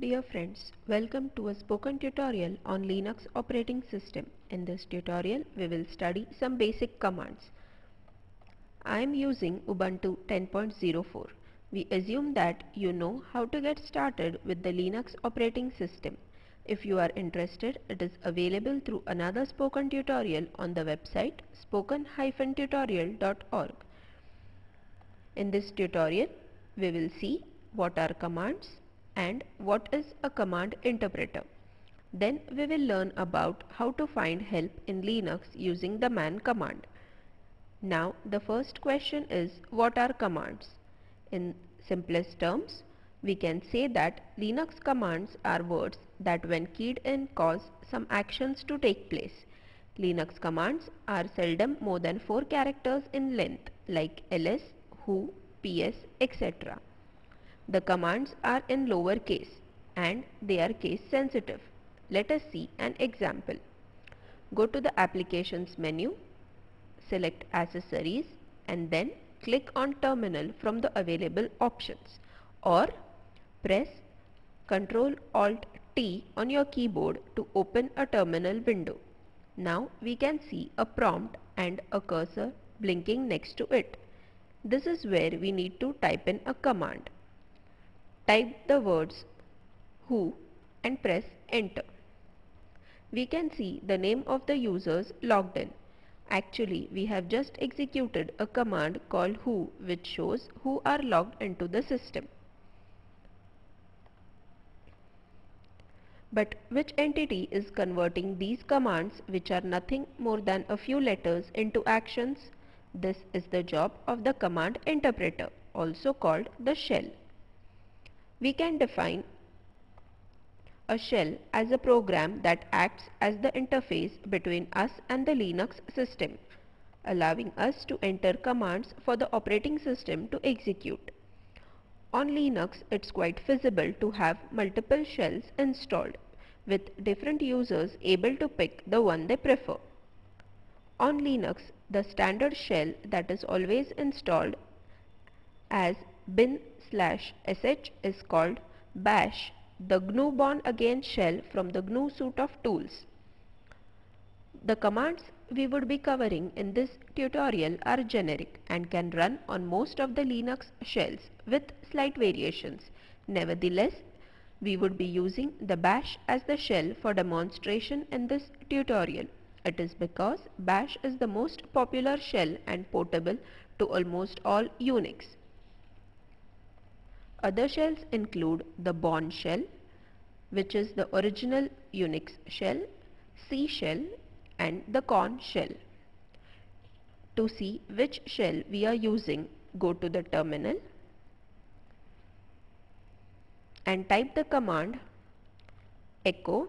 Dear friends, welcome to a spoken tutorial on Linux operating system. In this tutorial, we will study some basic commands. I am using Ubuntu 10.04. We assume that you know how to get started with the Linux operating system. If you are interested, it is available through another spoken tutorial on the website spoken-tutorial.org. In this tutorial, we will see what are commands and what is a command interpreter. Then we will learn about how to find help in Linux using the man command. Now the first question is, what are commands? In simplest terms, we can say that Linux commands are words that when keyed in cause some actions to take place. Linux commands are seldom more than 4 characters in length like ls, who, ps, etc. The commands are in lower case and they are case sensitive. Let us see an example. Go to the Applications menu, select Accessories and then click on Terminal from the available options, or press Ctrl Alt T on your keyboard to open a terminal window. Now we can see a prompt and a cursor blinking next to it. This is where we need to type in a command. Type the words who and press enter. We can see the name of the users logged in. Actually, we have just executed a command called who, which shows who are logged into the system. But which entity is converting these commands, which are nothing more than a few letters, into actions? This is the job of the command interpreter, also called the shell. We can define a shell as a program that acts as the interface between us and the Linux system, allowing us to enter commands for the operating system to execute. On Linux, it's quite feasible to have multiple shells installed, with different users able to pick the one they prefer. On Linux, the standard shell that is always installed as bin/sh is called bash, the GNU Born Again shell from the GNU suite of tools. The commands we would be covering in this tutorial are generic and can run on most of the Linux shells with slight variations. Nevertheless, we would be using the bash as the shell for demonstration in this tutorial. It is because bash is the most popular shell and portable to almost all Unix. Other shells include the Bourne shell, which is the original Unix shell, C shell and the Korn shell. To see which shell we are using, go to the terminal and type the command echo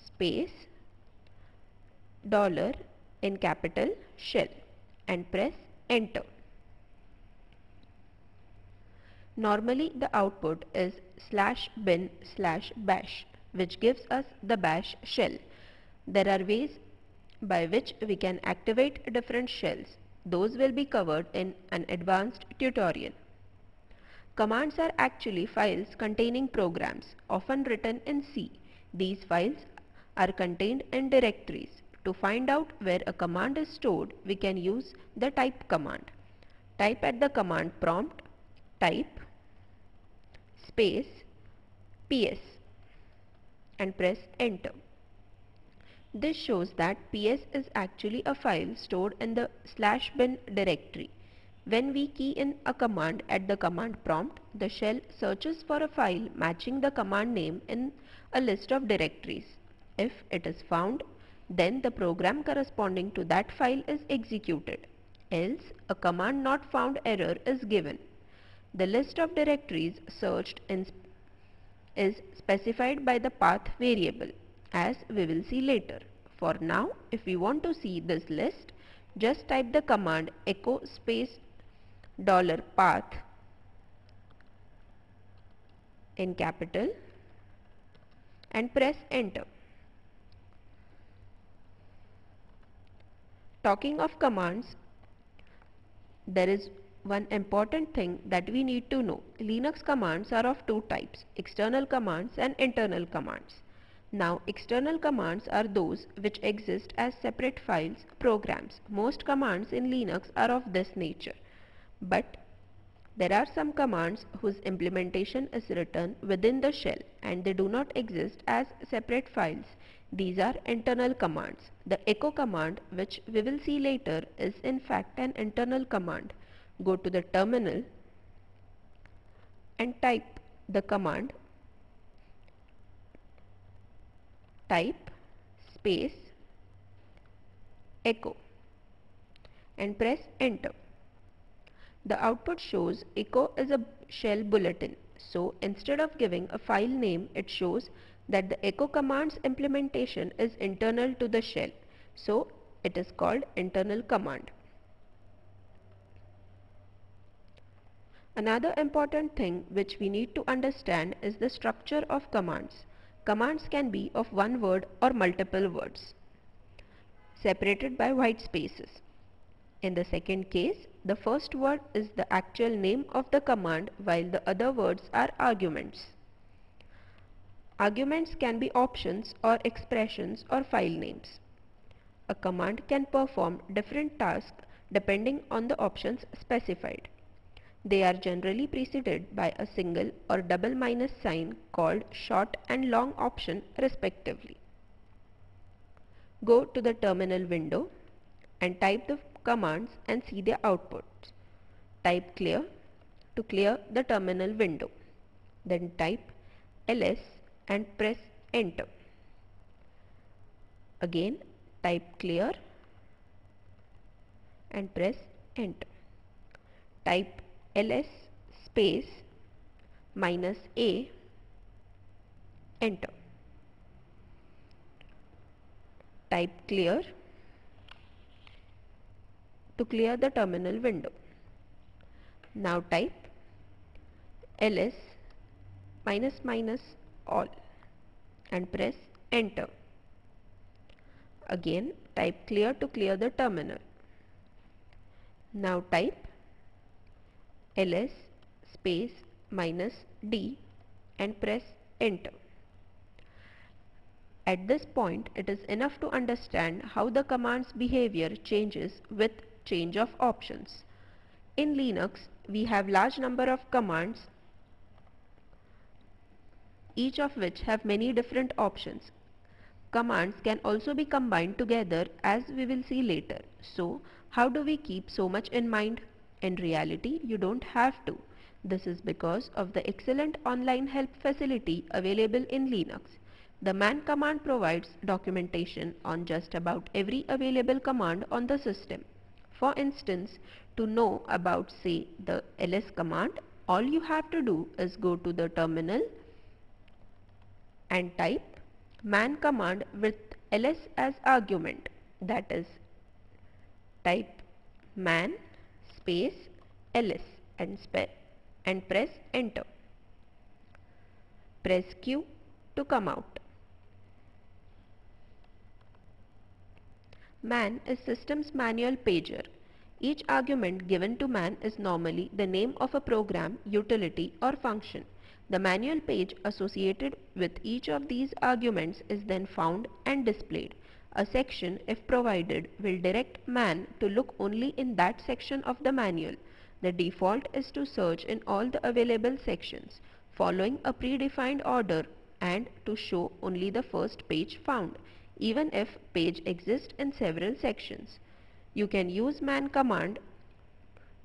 space dollar in capital shell and press enter. Normally the output is /bin/bash, which gives us the bash shell. There are ways by which we can activate different shells. Those will be covered in an advanced tutorial. Commands are actually files containing programs, often written in C. These files are contained in directories. To find out where a command is stored, we can use the type command. Type at the command prompt, type space ps and press enter. This shows that ps is actually a file stored in the /bin directory. When we key in a command at the command prompt, the shell searches for a file matching the command name in a list of directories. If it is found, then the program corresponding to that file is executed. Else, a command not found error is given. The list of directories searched is specified by the path variable, as we will see later. For now, if we want to see this list, just type the command echo space $path in capital and press enter. Talking of commands, there is one important thing that we need to know. Linux commands are of two types, external commands and internal commands. Now, external commands are those which exist as separate files, programs. Most commands in Linux are of this nature. But there are some commands whose implementation is written within the shell and they do not exist as separate files. These are internal commands. The echo command, which we will see later, is in fact an internal command. Go to the terminal and type the command type space echo and press enter. The output shows echo is a shell bulletin. So instead of giving a file name, it shows that the echo command's implementation is internal to the shell. So it is called internal command. Another important thing which we need to understand is the structure of commands. Commands can be of one word or multiple words, separated by white spaces. In the second case, the first word is the actual name of the command while the other words are arguments. Arguments can be options or expressions or file names. A command can perform different tasks depending on the options specified. They are generally preceded by a single or double minus sign called short and long option respectively. Go to the terminal window and type the commands and see their outputs. Type clear to clear the terminal window. Then type ls and press enter. Again type clear and press enter. Type ls space minus a, enter. Type clear to clear the terminal window. Now type ls minus minus all and press enter. Again type clear to clear the terminal. Now type ls space minus d and press enter. At this point, it is enough to understand how the command's behavior changes with change of options. In Linux, we have large number of commands, each of which have many different options. Commands can also be combined together as we will see later. So, how do we keep so much in mind? In reality, you don't have to. This is because of the excellent online help facility available in Linux. The man command provides documentation on just about every available command on the system. For instance, to know about say the ls command, all you have to do is go to the terminal and type man command with ls as argument, that is type man space ls and press enter. Press Q to come out. Man is system's manual pager. Each argument given to man is normally the name of a program, utility or function. The manual page associated with each of these arguments is then found and displayed. A section, if provided, will direct man to look only in that section of the manual. The default is to search in all the available sections, following a predefined order and to show only the first page found, even if page exists in several sections. You can use man command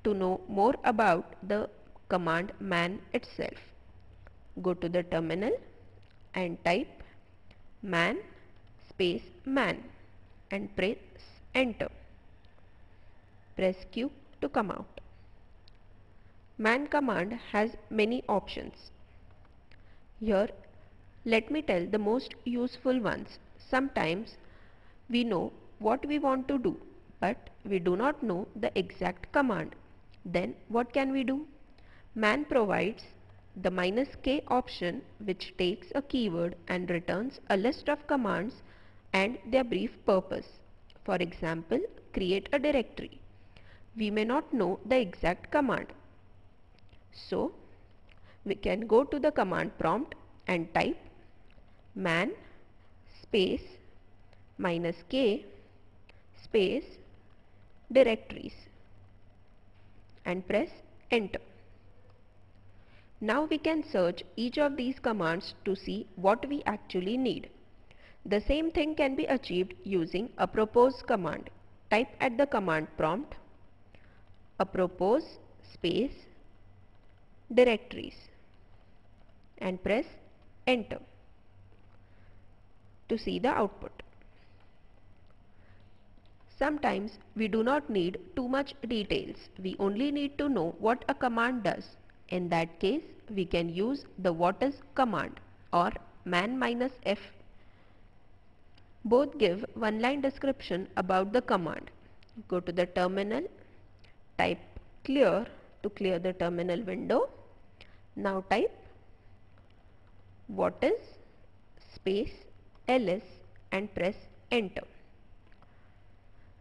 to know more about the command man itself. Go to the terminal and type man space man and press enter. Press Q to come out. Man command has many options. Here, let me tell the most useful ones. Sometimes we know what we want to do, but we do not know the exact command. Then what can we do? Man provides the -k option, which takes a keyword and returns a list of commands and their brief purpose. For example, create a directory. we may not know the exact command. So, we can go to the command prompt and type man space -k space directories and press enter. Now we can search each of these commands to see what we actually need. The same thing can be achieved using apropos command. Type at the command prompt apropos space directories and press enter to see the output. Sometimes we do not need too much details. We only need to know what a command does. In that case, we can use the what is command or man-f. Both give one-line description about the command. Go to the terminal, type clear to clear the terminal window. Now type what is space ls and press enter.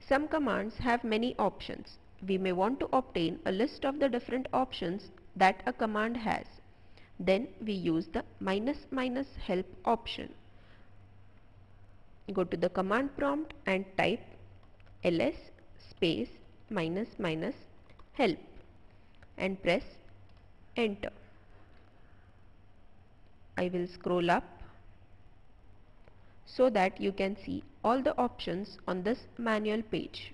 Some commands have many options. We may want to obtain a list of the different options that a command has. Then we use the --help option. Go to the command prompt and type ls space --help and press enter. I will scroll up so that you can see all the options on this manual page.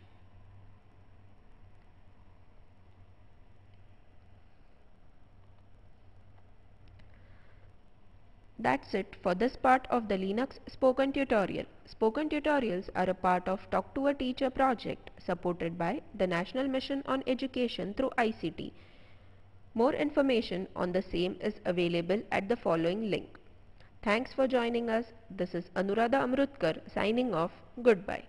That's it for this part of the Linux spoken tutorial. Spoken tutorials are a part of Talk to a Teacher project supported by the National Mission on Education through ICT. More information on the same is available at the following link. Thanks for joining us. This is Anuradha Amrutkar signing off. Goodbye.